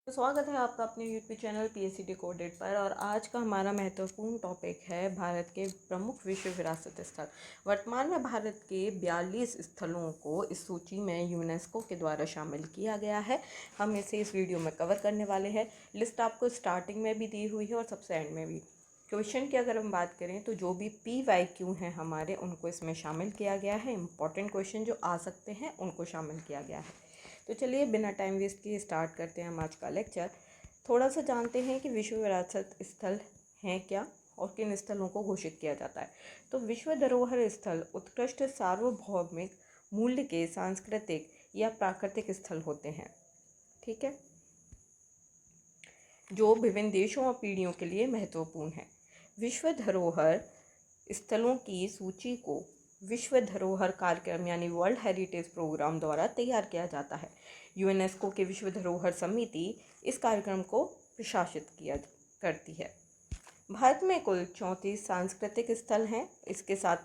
तो स्वागत है आपका अपने यूट्यूब चैनल पीएससी डिकोडेड पर। और आज का हमारा महत्वपूर्ण टॉपिक है भारत के प्रमुख विश्व विरासत स्थल। वर्तमान में भारत के 42 स्थलों को इस सूची में यूनेस्को के द्वारा शामिल किया गया है। हम इसे इस वीडियो में कवर करने वाले हैं। लिस्ट आपको स्टार्टिंग में भी दी हुई है और सबसे एंड में भी। क्वेश्चन की अगर हम बात करें तो जो भी PYQ हैं हमारे, उनको इसमें शामिल किया गया है। इंपॉर्टेंट क्वेश्चन जो आ सकते हैं उनको शामिल किया गया है। तो चलिए बिना टाइम वेस्ट किए स्टार्ट करते हैं हम आज का लेक्चर। थोड़ा सा जानते हैं कि विश्व विरासत स्थल हैं क्या और किन स्थलों को घोषित किया जाता है। तो विश्व धरोहर स्थल उत्कृष्ट सार्वभौमिक मूल्य के सांस्कृतिक या प्राकृतिक स्थल होते हैं, ठीक है, जो विभिन्न देशों और पीढ़ियों के लिए महत्वपूर्ण है। विश्व धरोहर स्थलों की सूची को विश्व धरोहर कार्यक्रम यानी वर्ल्ड हेरिटेज प्रोग्राम द्वारा तैयार किया जाता है। यूनेस्को के विश्व धरोहर समिति इस कार्यक्रम को प्रशासित किया करती है। भारत में कुल 34 सांस्कृतिक स्थल हैं। इसके साथ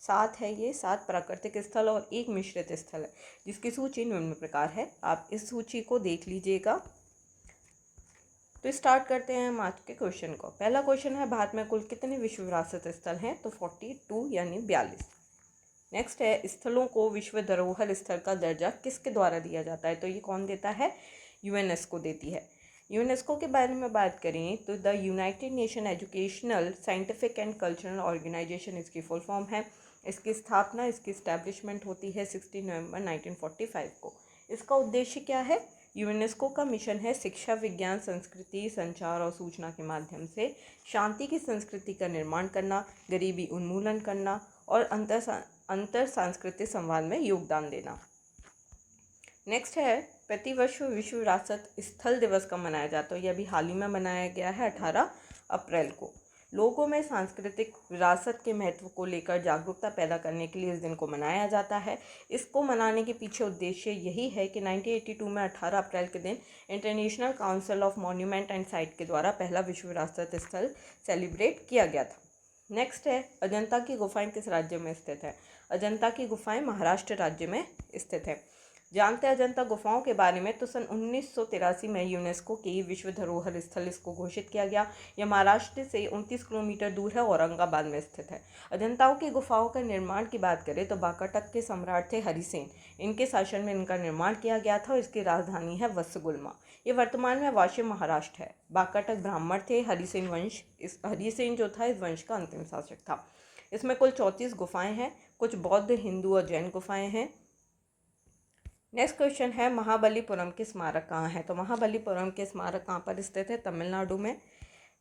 सात है, ये 7 प्राकृतिक स्थल और 1 मिश्रित स्थल है, जिसकी सूची निम्न प्रकार है। आप इस सूची को देख लीजिएगा। तो स्टार्ट करते हैं हम आज के क्वेश्चन को। पहला क्वेश्चन है, भारत में कुल कितने विश्व विरासत स्थल हैं? तो 42 यानी 42। नेक्स्ट है, स्थलों को विश्व धरोहर स्थल का दर्जा किसके द्वारा दिया जाता है? तो ये कौन देता है? यूनेस्को देती है। यूनेस्को के बारे में बात करें तो the United Nation Educational Scientific and Cultural Organization इसकी फुल फॉर्म है। इसकी स्थापना, इसकी इस्टेब्लिशमेंट होती है 16 नवंबर 1945 को। इसका उद्देश्य क्या है? यूनेस्को का मिशन है शिक्षा, विज्ञान, संस्कृति, संचार और सूचना के माध्यम से शांति की संस्कृति का निर्माण करना, गरीबी उन्मूलन करना और अंतर सांस्कृतिक संवाद में योगदान देना। नेक्स्ट है, प्रतिवर्ष विश्व विरासत स्थल दिवस कब मनाया जाता है? यह अभी हाल ही में मनाया गया है 18 अप्रैल को। लोगों में सांस्कृतिक विरासत के महत्व को लेकर जागरूकता पैदा करने के लिए इस दिन को मनाया जाता है। इसको मनाने के पीछे उद्देश्य यही है कि 1982 में 18 अप्रैल के दिन international council of monument and site के द्वारा पहला विश्व विरासत स्थल सेलिब्रेट किया गया था। नेक्स्ट है, अजंता की गुफाएं किस राज्य में स्थित है? अजंता की गुफाएं महाराष्ट्र राज्य में स्थित है। जानते हैं अजंता गुफाओं के बारे में? तो सन 1983 में यूनेस्को की विश्व धरोहर स्थल इसको घोषित किया गया। यह महाराष्ट्र से 29 किलोमीटर दूर है, औरंगाबाद में स्थित है। अजंताओं की गुफाओं का निर्माण की बात करें तो बाकाटक के सम्राट थे हरिसेन, इनके शासन में इनका निर्माण किया गया था और इसकी राजधानी है वत्सगुल्मा। ये वर्तमान में वाशिम महाराष्ट्र है। बाकाटक ब्राह्मण थे। हरिसेन वंश, इस हरिसेन जो था इस वंश का अंतिम शासक था। इसमें कुल 34 गुफाएं हैं। कुछ बौद्ध, हिंदू और जैन गुफाएं हैं। नेक्स्ट क्वेश्चन है, महाबलीपुरम के स्मारक कहाँ है? तो महाबलीपुरम के स्मारक कहाँ पर स्थित है? तमिलनाडु में।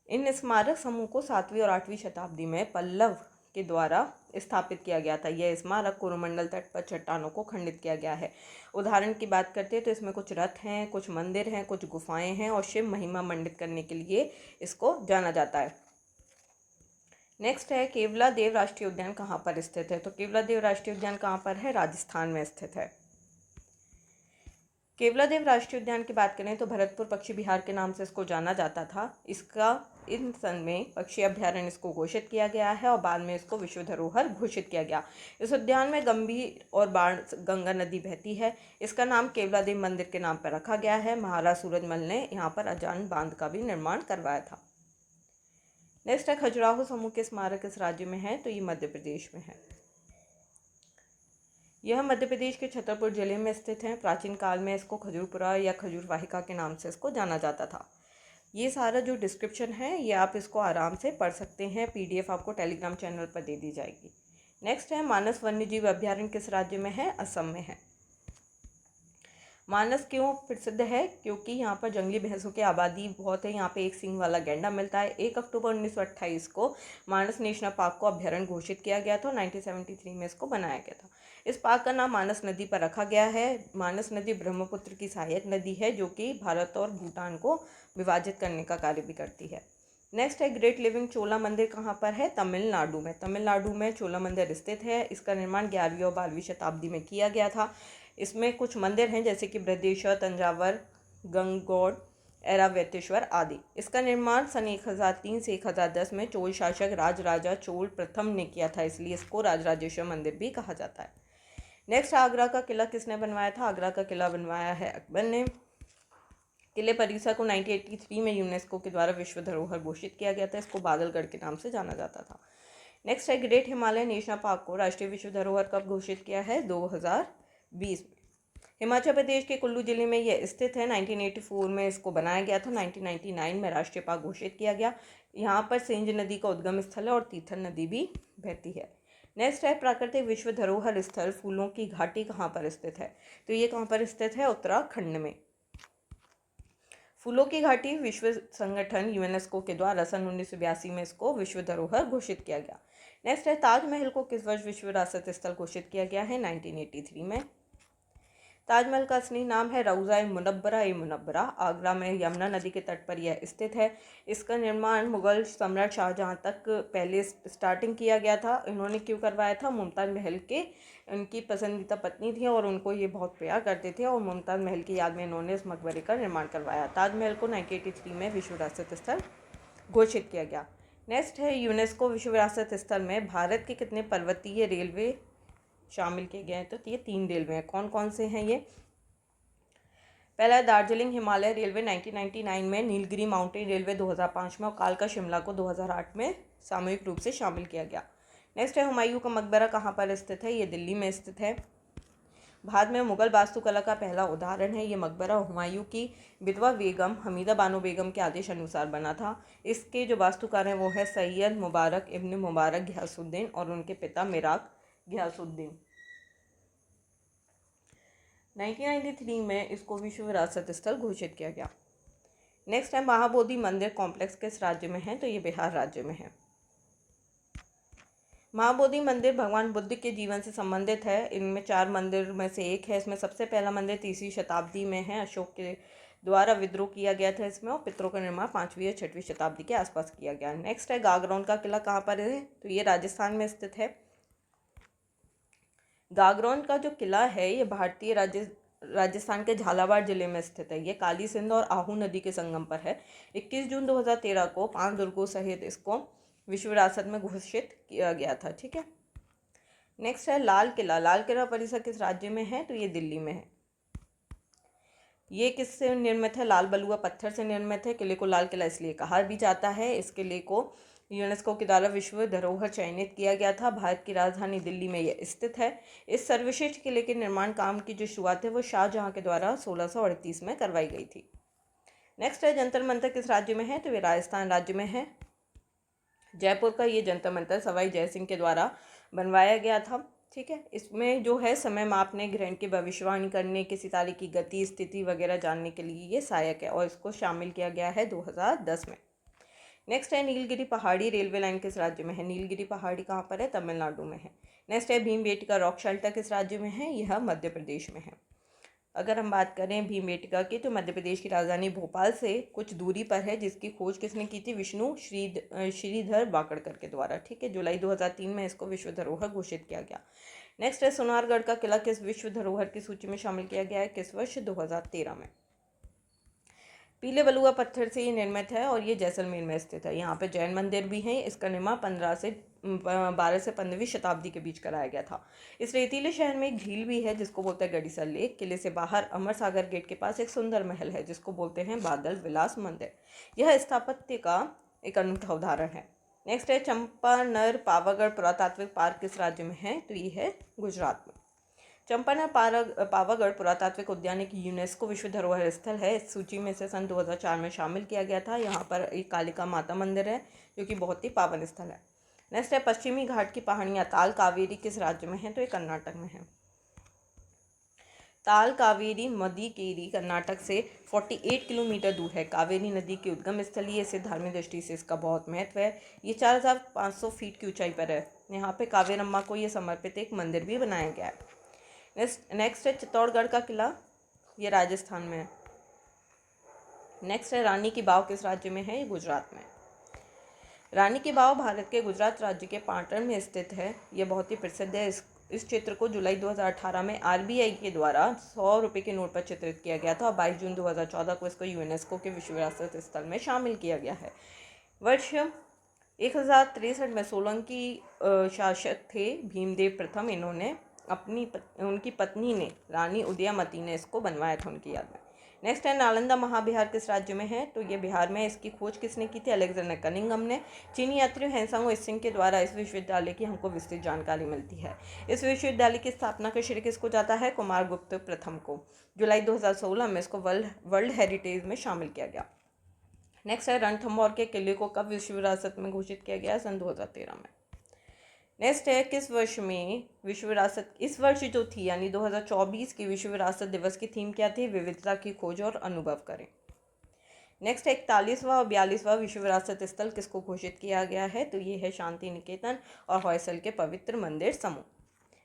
इन स्मारक समूह को 7वीं और 8वीं शताब्दी में पल्लव के द्वारा स्थापित किया गया था। यह स्मारक कोरोमंडल तट पर चट्टानों को खंडित किया गया है। उदाहरण की बात करते हैं तो इसमें कुछ रथ हैं, कुछ मंदिर हैं, कुछ गुफाएं हैं और शिव महिमा मंडित करने के लिए इसको जाना जाता है। नेक्स्ट है, केवला देव राष्ट्रीय उद्यान कहाँ पर स्थित है? तो केवला देव राष्ट्रीय उद्यान कहाँ पर है? राजस्थान में स्थित है। केवलादेव राष्ट्रीय उद्यान की बात करें तो भरतपुर पक्षी विहार के नाम से इसको जाना जाता था। इसका इन सन में पक्षी अभ्यारण्य इसको घोषित किया गया है और बाद में इसको विश्व धरोहर घोषित किया गया। इस उद्यान में गंभीर और बाण गंगा नदी बहती है। इसका नाम केवलादेव मंदिर के नाम पर रखा गया है। महाराज सूरजमल ने यहाँ पर अजान बांध का भी निर्माण करवाया था। नेक्स्ट है, खजुराहो समूह के स्मारक किस राज्य में है? तो ये मध्य प्रदेश में है। यह मध्य प्रदेश के छतरपुर जिले में स्थित है। प्राचीन काल में इसको खजूरपुरा या खजूर वाहिका के नाम से इसको जाना जाता था। ये सारा जो डिस्क्रिप्शन है ये आप इसको आराम से पढ़ सकते हैं। PDF आपको टेलीग्राम चैनल पर दे दी जाएगी। नेक्स्ट है, मानस वन्यजीव अभ्यारण्य किस राज्य में है? असम में है। मानस क्यों प्रसिद्ध है? क्योंकि यहाँ पर जंगली भैंसों की आबादी बहुत है। यहाँ पे एक सींग वाला गैंडा मिलता है। 1 अक्टूबर 1928 को मानस नेशनल पार्क को अभ्यारण्य घोषित किया गया था। 1973 में इसको बनाया गया था। इस पार्क का नाम मानस नदी पर रखा गया है। मानस नदी ब्रह्मपुत्र की सहायक नदी है जो कि भारत और भूटान को विभाजित करने का कार्य भी करती है। नेक्स्ट है, ग्रेट लिविंग चोला मंदिर कहाँ पर है? तमिलनाडु में। तमिलनाडु में चोला मंदिर स्थित है। इसका निर्माण 11वीं और 12वीं शताब्दी में किया गया था। इसमें कुछ मंदिर हैं जैसे कि बृहदेश्वर, तंजावर, गंगगौड़, ऐरावतेश्वर आदि। इसका निर्माण सन 1003 से 1010 में चोल शासक राजराजा चोल प्रथम ने किया था, इसलिए इसको राजराजेश्वर मंदिर भी कहा जाता है। नेक्स्ट, आगरा का किला किसने बनवाया था? आगरा का किला बनवाया है अकबर ने। किले परिसर को 1983 में यूनेस्को के द्वारा विश्व धरोहर घोषित किया गया था। इसको बादलगढ़ के नाम से जाना जाता था। नेक्स्ट है ग्रेट हिमालय नेशनल पार्क को राष्ट्रीय विश्व धरोहर कब घोषित किया है? 2020 में। हिमाचल प्रदेश के कुल्लू जिले में यह स्थित है। 1984 में इसको बनाया गया था। 1999 में राष्ट्रीय पार्क घोषित किया गया। यहाँ पर सेंज नदी का उद्गम स्थल है और तीथन नदी भी बहती है। नेक्स्ट है प्राकृतिक विश्व धरोहर स्थल फूलों की घाटी कहाँ पर स्थित है? तो ये कहाँ पर स्थित है? उत्तराखंड में। फूलों की घाटी विश्व संगठन यूनेस्को के द्वारा सन 1982 में इसको विश्व धरोहर घोषित किया गया। नेक्स्ट है ताजमहल को किस वर्ष विश्व विरासत स्थल घोषित किया गया है? 1983 में। ताजमहल का असली नाम है रौज़ा-ए-मुनव्वरा। आगरा में यमुना नदी के तट पर यह स्थित है। इसका निर्माण मुगल सम्राट शाहजहां तक पहले स्टार्टिंग किया गया था। इन्होंने क्यों करवाया था? मुमताज़ महल के उनकी पसंदीदा पत्नी थी और उनको ये बहुत प्यार करते थे और मुमताज़ महल की याद में इन्होंने इस मकबरे का निर्माण करवाया। ताजमहल को 1983 में विश्व विरासत स्थल घोषित किया गया। नेक्स्ट है यूनेस्को विश्व विरासत स्थल में भारत के कितने पर्वतीय रेलवे शामिल किए गए हैं? तो ये 3 रेलवे हैं। कौन कौन से हैं ये? पहला दार्जिलिंग हिमालय रेलवे 1999 में, नीलगिरी माउंटेन रेलवे 2005 में और कालका शिमला को 2008 में सामूहिक रूप से शामिल किया गया। नेक्स्ट है हुमायूं का मकबरा कहाँ पर स्थित है? ये दिल्ली में स्थित है। भारत में मुगल वास्तुकला का पहला उदाहरण है। ये मकबरा हुमायूं की विधवा बेगम हमीदा बानो बेगम के आदेश अनुसार बना था। इसके जो वास्तुकार हैं वो है सैयद मुबारक इब्न मुबारक घियासुद्दीन और उनके पिता मिराक घियासुद्दीन। 1993 में इसको विश्व विरासत स्थल घोषित किया गया। नेक्स्ट है महाबोधि मंदिर कॉम्प्लेक्स किस राज्य में है? तो ये बिहार राज्य में है। महाबोधि मंदिर भगवान बुद्ध के जीवन से संबंधित है। इनमें 4 मंदिर में से एक है। इसमें सबसे पहला मंदिर 3वीं शताब्दी में है। अशोक के द्वारा विद्रोह किया गया था इसमें और पितरों का निर्माण 5वीं या 6वीं शताब्दी के आसपास किया गया। नेक्स्ट है गागरोन का किला कहाँ पर है? तो ये राजस्थान में स्थित है। गागरोन का जो किला है ये भारतीय राजस्थान के झालावाड़ जिले में स्थित है। ये काली सिंध और आहू नदी के संगम पर है। 21 जून 2013 को 5 दुर्गों सहित इसको विश्व विरासत में घोषित किया गया था। ठीक है। नेक्स्ट है लाल किला। लाल किला परिसर किस राज्य में है? तो ये दिल्ली में है। ये किससे निर्मित है? लाल बलुआ पत्थर से निर्मित है। किले को लाल किला इसलिए कहा भी जाता है। इस किले को यूनेस्को के द्वारा विश्व धरोहर चयनित किया गया था। भारत की राजधानी दिल्ली में यह स्थित है। इस सर्वश्रेष्ठ किले के निर्माण काम की जो शुरुआत है वो शाहजहां के द्वारा 1638 में करवाई गई थी। नेक्स्ट है जंतर मंतर किस राज्य में है? तो ये राजस्थान राज्य में है। जयपुर का ये जंतर मंतर सवाई जयसिंह के द्वारा बनवाया गया था। ठीक है। इसमें जो है समय मापने, ग्रहण की भविष्यवाणी करने, किसी तारे की गति स्थिति वगैरह जानने के लिए ये सहायक है और इसको शामिल किया गया है 2010 में। नेक्स्ट है नीलगिरी पहाड़ी रेलवे लाइन किस राज्य में है? नीलगिरी पहाड़ी कहाँ पर है? तमिलनाडु में है। नेक्स्ट है भीमबेटका रॉक शेल्टर किस राज्य में है? यह मध्य प्रदेश में है। अगर हम बात करें भीमबेटका की तो मध्य प्रदेश की राजधानी भोपाल से कुछ दूरी पर है, जिसकी खोज किसने की थी? विष्णु श्रीधर वाकड़कर के द्वारा। ठीक है। जुलाई 2003 में इसको विश्व धरोहर घोषित किया गया। नेक्स्ट है सोनारगढ़ का किला किस विश्व धरोहर की सूची में शामिल किया गया है? किस वर्ष? 2013 में। पीले बलुआ पत्थर से ये निर्मित है और ये जैसलमेर में स्थित है। यहाँ पे जैन मंदिर भी है। इसका निर्माण 12 से 15वीं शताब्दी के बीच कराया गया था। इस रेतीले शहर में एक झील भी है जिसको बोलते हैं गड़ीसर लेक। किले से बाहर अमर सागर गेट के पास एक सुंदर महल है जिसको बोलते हैं बादल विलास मंदिर। यह स्थापत्य का एक अनूठा उदाहरण है। नेक्स्ट है चंपानर पावागढ़ पुरातात्विक पार्क किस राज्य में है? तो ये है गुजरात में। चंपानर पावागढ़ पुरातात्विक उद्यान एक यूनेस्को विश्व धरोहर स्थल है। इस सूची में से सन 2004 में शामिल किया गया था। यहाँ पर एक कालिका माता मंदिर है जो कि बहुत ही पावन स्थल है। नेक्स्ट है पश्चिमी घाट की पहाड़ियाँ ताल कावेरी किस राज्य में है? तो ये कर्नाटक में है। ताल कावेरी मदिकेरी कर्नाटक से 48 किलोमीटर दूर है। कावेरी नदी की उद्गम स्थली है। इसे धार्मिक दृष्टि से इसका बहुत महत्व है। ये 4500 फीट की ऊंचाई पर है। यहाँ पे कावेरम्मा को ये समर्पित एक मंदिर भी बनाया गया है। नेक्स्ट है चित्तौड़गढ़ का किला। ये राजस्थान में है। नेक्स्ट है रानी की वाव किस राज्य में है? ये गुजरात में। रानी की वाव भारत के गुजरात राज्य के पाटण में स्थित है। ये बहुत ही प्रसिद्ध है। इस चित्र को जुलाई 2018 में RBI के द्वारा 100 रुपये के नोट पर चित्रित किया गया था और 22 जून 2014 को इसको यूनेस्को के विश्व विरासत स्थल में शामिल किया गया है। वर्ष 1063 में सोलंकी शासक थे भीमदेव प्रथम। इन्होंने उनकी पत्नी ने रानी उदयमती ने इसको बनवाया था उनकी याद में। नेक्स्ट है नालंदा महाविहार किस राज्य में है, तो ये बिहार में। इसकी खोज किसने की थी, अलेक्जेंडर कनिंघम ने। चीनी यात्री हेनसांग सिंह के द्वारा इस विश्वविद्यालय की हमको विस्तृत जानकारी मिलती है। इस विश्वविद्यालय की स्थापना का श्रेय किसको जाता है, कुमारगुप्त प्रथम को। जुलाई 2016 में इसको वर्ल्ड हेरिटेज में शामिल किया गया। नेक्स्ट है रणथंभौर के किले को कब विश्व विरासत में घोषित किया गया, सन 2013 में। नेक्स्ट है किस वर्ष में विश्व विरासत, इस वर्ष जो थी यानी 2024 की विश्व विरासत दिवस की थीम क्या थी, विविधता की खोज और अनुभव करें। नेक्स्ट है 41वां और 42वां विश्व विरासत स्थल किसको घोषित किया गया है, तो ये है शांति निकेतन और हॉयसल के पवित्र मंदिर समूह।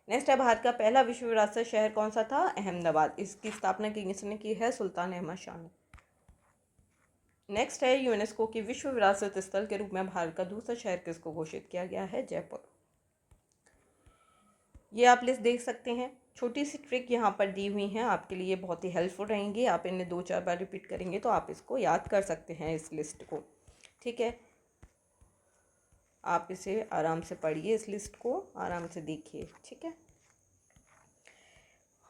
नेक्स्ट है भारत का पहला विश्व विरासत शहर कौन सा था, अहमदाबाद। इसकी स्थापना किसने की है, सुल्तान अहमद शाह ने। नेक्स्ट है यूनेस्को की विश्व विरासत स्थल के रूप में भारत का दूसरा शहर किसको घोषित किया गया है, जयपुर। ये आप लिस्ट देख सकते हैं। छोटी सी ट्रिक यहाँ पर दी हुई हैं, आपके लिए बहुत ही हेल्पफुल रहेंगी। आप इन्हें 2-4 बार रिपीट करेंगे तो आप इसको याद कर सकते हैं, इस लिस्ट को। ठीक है, आप इसे आराम से पढ़िए, इस लिस्ट को आराम से देखिए। ठीक है,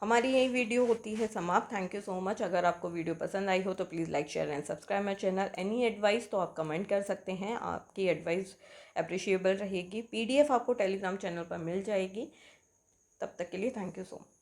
हमारी यही वीडियो होती है समाप्त। Thank you so much. अगर आपको वीडियो पसंद आई हो तो please like share and subscribe my channel. Any advice तो आप कमेंट कर सकते हैं, आपकी एडवाइस अप्रिशिएबल रहेगी। PDF आपको टेलीग्राम चैनल पर मिल जाएगी। तब तक के लिए थैंक यू सो मच।